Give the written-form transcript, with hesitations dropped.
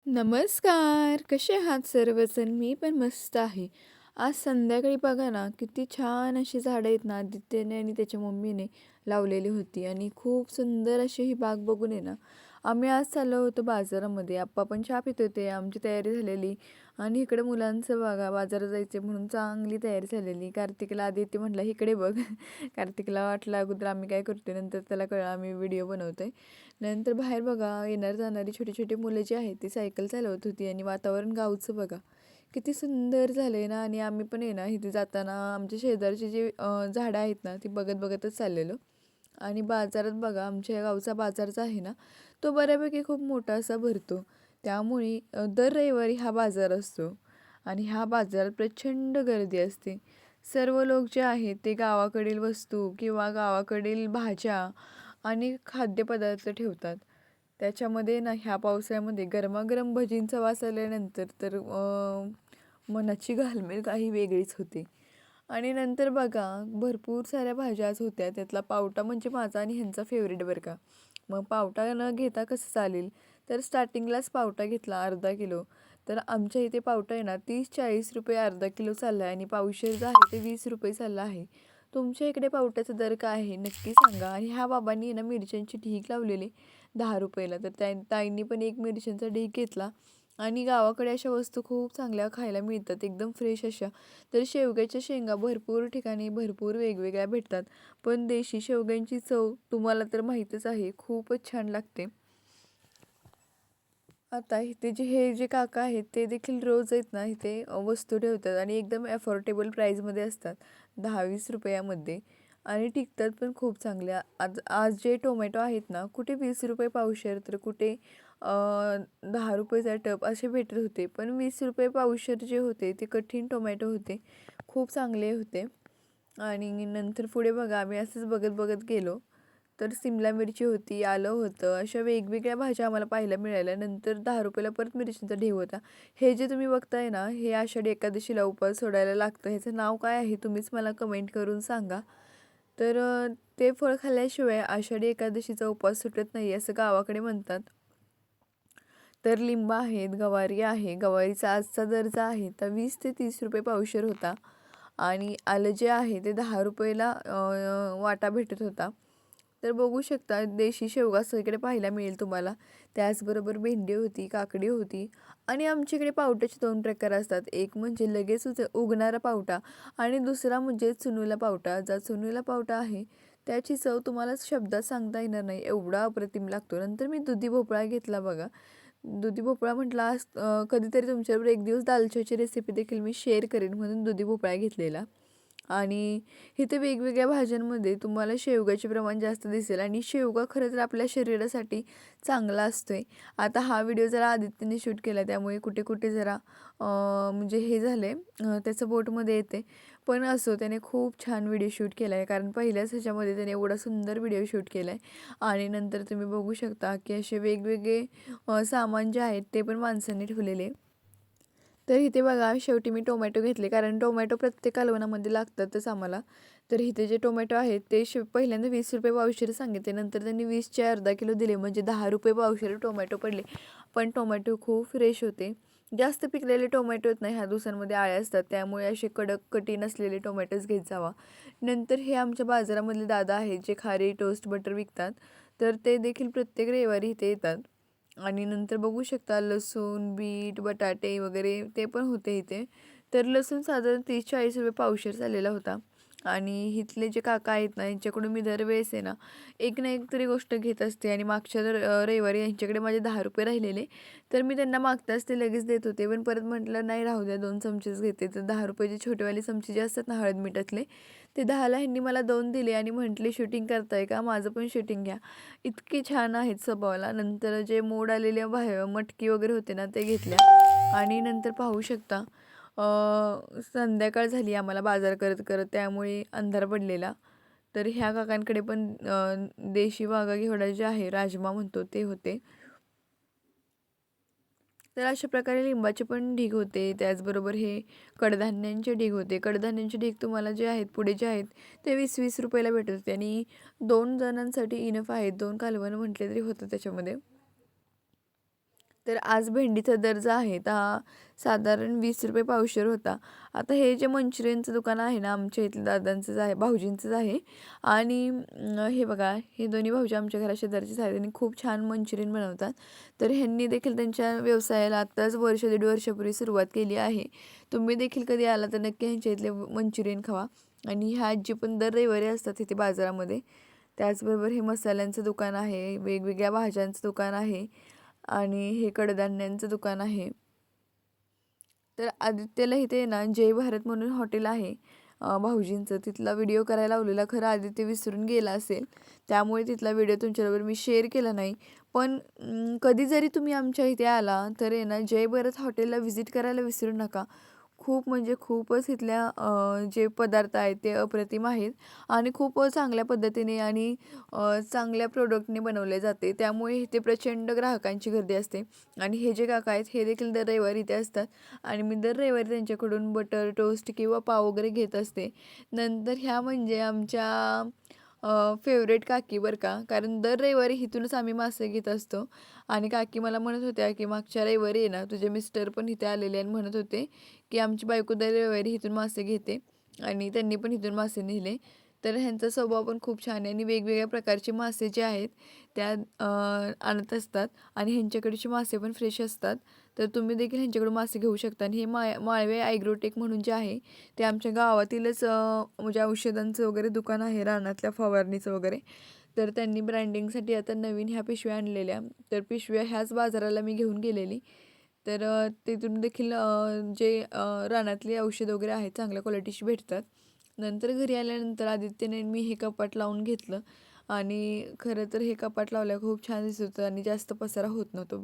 नमस्कार. कसे आहात सर्वजण? मी पण मस्त आहे. आज संध्याकाळी बघा ना, किती छान अशी झाडं आहेत ना, आदित्यने आणि त्याच्या मम्मीने लावलेली होती आणि खूप सुंदर अशी ही बाग बघून आहे ना, आम्ही आज चाललो होतो बाजारामध्ये. आप्पा पण चहा पित होते. आमची तयारी झालेली आणि इकडे मुलांचं बघा बाजारात जायचे म्हणून चांगली तयारी झालेली. कार्तिकला आदित्य म्हटला, "इकडे बघ." कार्तिकला वाटलं अगोदर आम्ही काय करतोय, नंतर त्याला कळलं आम्ही व्हिडिओ बनवतोय. नंतर बाहेर बघा येणारी जाणारी छोटी छोटी मुलं जी आहेत ती सायकल चालवत होती आणि वातावरण गावचं बघा किती सुंदर झालंय ना. आणि आम्ही पण आहे ना इथे जाताना आमच्या शेजारची जी झाडं आहेत ना ती बघत बघतच चाललेलो. आणि बाजारात बघा आमच्या गावचा बाजारचा आहे ना तो बऱ्यापैकी खूप मोठा असा भरतो. त्यामुळे दर रविवारी हा बाजार असतो आणि ह्या बाजारात प्रचंड गर्दी असते. सर्व लोक जे आहेत ते गावाकडील वस्तू किंवा गावाकडील भाज्या आणि खाद्यपदार्थ ठेवतात. त्याच्यामध्ये ना ह्या पावसाळ्यामध्ये गरमागरम भजींचा वास आल्यानंतर तर मनाची घालमेल काही वेगळीच होते. आणि नंतर बघा भरपूर साऱ्या भाज्याच होत्या. त्यातला पावटा म्हणजे माझा आणि ह्यांचा फेवरेट बरं का. मग पावटा न घेता कसं चालेल, तर स्टार्टिंगलाच पावटा घेतला अर्धा किलो. तर आमच्या इथे पावटा आहे ना 30-40 रुपये अर्धा किलो चालला आहे आणि पावशेर जो आहे ते 20 रुपये चालला आहे. तुमच्या इकडे पावट्याचा दर काय आहे नक्की सांगा. आणि ह्या बाबांनी आहे ना मिरच्यांची ढीग लावलेली 10 रुपयाला. तर ताईंनी पण एक मिरच्यांचा ढीग घेतला. आणि गावाकडे अशा वस्तू खूप चांगल्या खायला मिळतात एकदम फ्रेश अशा. तर शेवग्याच्या शेंगा भरपूर ठिकाणी भरपूर वेगवेगळ्या भेटतात. पण देशी शेवग्यांची चव तुम्हाला तर माहीतच आहे, खूपच छान लागते. आता इथे हे जे काका आहेत ते देखील रोज आहेत ना इथे वस्तू ठेवतात आणि एकदम अफोर्डेबल प्राईजमध्ये असतात. 10-20 रुपयामध्ये आणि टिकतात पण खूप चांगल्या. आज आज जे टोमॅटो आहेत ना कुठे 20 रुपये पावशेर तर कुठे 10 रुपयेचा टब असे भेटत होते. पण 20 रुपये पावशेर जे होते ते कठीण टोमॅटो होते, खूप चांगले होते. आणि नंतर पुढे बघा आम्ही असंच बघत बघत गेलो. तर सिमला मिरची होती, आलं होतं, अशा वेगवेगळ्या भाज्या आम्हाला पाहायला मिळाल्या. नंतर 10 रुपयाला परत मिरचीचा ढीग होता. हे जे तुम्ही बघताय ना, हे आषाढी एकादशीला उपवास सोडायला लागतं. ह्याचं नाव काय आहे तुम्हीच मला कमेंट करून सांगा. तर ते फळ खाल्ल्याशिवाय आषाढी एकादशीचा उपवास सुटत नाही असं गावाकडे म्हणतात. तर लिंब आहेत, गवारी आहे. गवारीचा आजचा दर जो आहे तर 20 ते 30 रुपये पावशेर होता. आणि आलं जे आहे ते 10 रुपयाला वाटा भेटत होता. तर बघू शकता देशी शेवगा सगळीकडे पाहायला मिळेल तुम्हाला. त्याचबरोबर भेंडी होती, काकडी होती. आणि आमच्याकडे पावट्याचे 2 प्रकार असतात. एक म्हणजे लगेच उगणारा पावटा आणि दुसरा म्हणजे चुनूला पावटा. जो चुनूला पावटा आहे त्याची चव तुम्हाला शब्दात सांगता येणार नाही, एवढा अप्रतिम लागतो. नंतर मी दुधी भोपळा घेतला बघा. दुधी भोपळा म्हटला कधीतरी तुमच्याबरोबर एक दिवस दालच्याची रेसिपी देखील मी शेअर करेन म्हणून दुधी भोपळा घेतलेला. आणि इथे वेगवेगळ्या भाज्यांमध्ये तुम्हाला शेवगाचे प्रमाण जास्त दिसेल आणि शेवगा खरं तर आपल्या शरीरासाठी चांगला असतोय. आता हा व्हिडिओ जरा आदित्यने शूट केला त्यामुळे कुठे कुठे जरा म्हणजे हे झालं आहे, त्याचं बोटमध्ये येते. पण असो त्याने खूप छान व्हिडिओ शूट केला आहे, कारण पहिल्याच ह्याच्यामध्ये त्याने एवढा सुंदर व्हिडिओ शूट केला आहे. आणि नंतर तुम्ही बघू शकता की असे वेगवेगळे सामान जे आहेत ते पण माणसांनी ठेवलेले. तर इथे बघा शेवटी मी टोमॅटो घेतले, कारण टोमॅटो प्रत्येक कालवणामध्ये लागतातच आम्हाला. तर इथे जे टोमॅटो आहेत ते पहिल्यांदा 20 रुपये पावशेर सांगितले, नंतर त्यांनी 20चे अर्धा किलो दिले म्हणजे 10 रुपये पावशेर टोमॅटो पडले. पण टोमॅटो खूप फ्रेश होते. जास्त पिकलेले टोमॅटो आहेत ना ह्या दिवसांमध्ये आळे असतात, त्यामुळे असे कडक कठीण असलेले टोमॅटोज घेत जावा. नंतर हे आमच्या बाजारामधले दादा आहेत जे खारी टोस्ट बटर विकतात. तर ते देखील प्रत्येक रविवारी इथे येतात. आणि नंतर बघू शकता लसूण, बीट, बटाटे वगैरे ते पण होते इथे. तर लसूण साधारण 30-40 रुपये पावशेर झालेला होता. आणि इथले जे काका आहेत ना यांच्याकडून मी दरवेळेस आहे ना एक ना एक तरी गोष्ट घेत असते. आणि मागच्या रविवारी यांच्याकडे माझे 10 रुपये राहिलेले, तर मी त्यांना मागताच ते लगेच देत होते. पण परत म्हटलं नाही राहू द्या, 2 चमचेच घेते. तर 10 रुपयाचे छोटेवाले चमचे जे असतात ना हळद मिठातले, ते 10ला ह्यांनी मला 2 दिले आणि म्हटले शूटिंग करताय का, माझं पण शूटिंग घ्या. इतके छान आहेत स्वभावाला. नंतर जे मोड आलेल्या मटकी वगैरे होते ना ते घेतल्या. आणि नंतर पाहू शकता संध्याकाळ झाली आम्हाला बाजार करत करत, त्यामुळे अंधार पडलेला. तर ह्या काकांकडे पण देशी वाघा घेवडा जे आहे राजमा म्हणतो ते होते. तर अशा प्रकारे लिंबाचे पण ढीग होते. त्याचबरोबर हे कडधान्यांचे ढीग होते. कडधान्यांचे ढीग तुम्हाला जे आहेत पुढे जे आहेत ते 20-20 रुपयाला भेटत होते आणि 2 जणांसाठी इनफ आहेत. 2 कालवण म्हटले तरी होतं त्याच्यामध्ये. तर आज भेंडीचा दर जो आहे हा साधारण 20 रुपये पावशेर होता. आता हे जे मंचुरियनचं दुकान आहे ना, आमच्या इथलं दादांचंच आहे, भाऊजींचंच आहे. आणि हे बघा, हे दोन्ही भाऊजी आमच्या घरा शेजारचेच आहेत आणि खूप छान मंचुरियन बनवतात. तर ह्यांनी देखील त्यांच्या व्यवसायाला आत्ताच वर्ष दीड वर्षापूर्वी सुरुवात केली आहे. तुम्ही देखील कधी आला तर नक्की ह्यांच्या इथले मंचुरियन खावा. आणि ह्या आजी पण दर रविवारी असतात इथे बाजारामध्ये. त्याचबरोबर हे मसाल्यांचं दुकान आहे, वेगवेगळ्या भाज्यांचं दुकान आहे आणि हे कडधान्यांचं दुकान आहे. तर आदित्यला इथे ना जय भारत म्हणून हॉटेल आहे भाऊजींचं, तिथला व्हिडिओ करायला लावलेला. खरं आदित्य विसरून गेला असेल, त्यामुळे तिथला व्हिडिओ तुमच्याबरोबर मी शेअर केला नाही. पण कधी जरी तुम्ही आमच्या इथे आला तर आहे ना, जय भारत हॉटेलला व्हिजिट करायला विसरू नका. खूप म्हणजे खूपच इथल्या जे पदार्थ आहेत ते अप्रतिम आहेत आणि खूप चांगल्या पद्धतीने आणि चांगल्या प्रोडक्टने बनवले जाते. त्यामुळे इथे प्रचंड ग्राहकांची गर्दी असते. आणि हे जे काका आहेत हे देखील दर रविवारी इथे असतात आणि मी दर रविवारी त्यांच्याकडून बटर टोस्ट किंवा पाव वगैरे घेत असते. नंतर ह्या म्हणजे आमच्या फेवरेट काकी बरं का, कारण दर रविवारी इथूनच आम्ही मासे घेत असतो. आणि काकी मला म्हणत होत्या की मागच्या रविवारी आहे ना, तुझे मिस्टर पण इथे आलेले आणि म्हणत होते की आमची बायको दर रविवारी इथून मासे घेते आणि त्यांनी पण इथून मासे नेले. तर ह्यांचा स्वभाव पण खूप छान आहे आणि वेगवेगळ्या प्रकारचे मासे जे आहेत त्या आणत असतात आणि ह्यांच्याकडचे मासे पण फ्रेश असतात. तर तुम्ही देखील ह्यांच्याकडून मासे घेऊ शकता. आणि हे माळवे ॲग्रोटेक म्हणून जे आहे ते आमच्या गावातीलच म्हणजे औषधांचं वगैरे दुकान आहे, रानातल्या फवारणीचं वगैरे. तर त्यांनी ब्रँडिंगसाठी आता नवीन ह्या पिशव्या आणलेल्या. तर पिशव्या ह्याच बाजाराला मी घेऊन गेलेली. तर तिथून देखील जे रानातली औषध वगैरे आहेत चांगल्या क्वालिटीची भेटतात. नंतर घरी आल्यानंतर आदित्यने मी हे कपाट लावून घेतलं आणि खरं तर हे कपाट लावल्यावर खूप छान दिसत होतं आणि जास्त पसारा होत नव्हतं.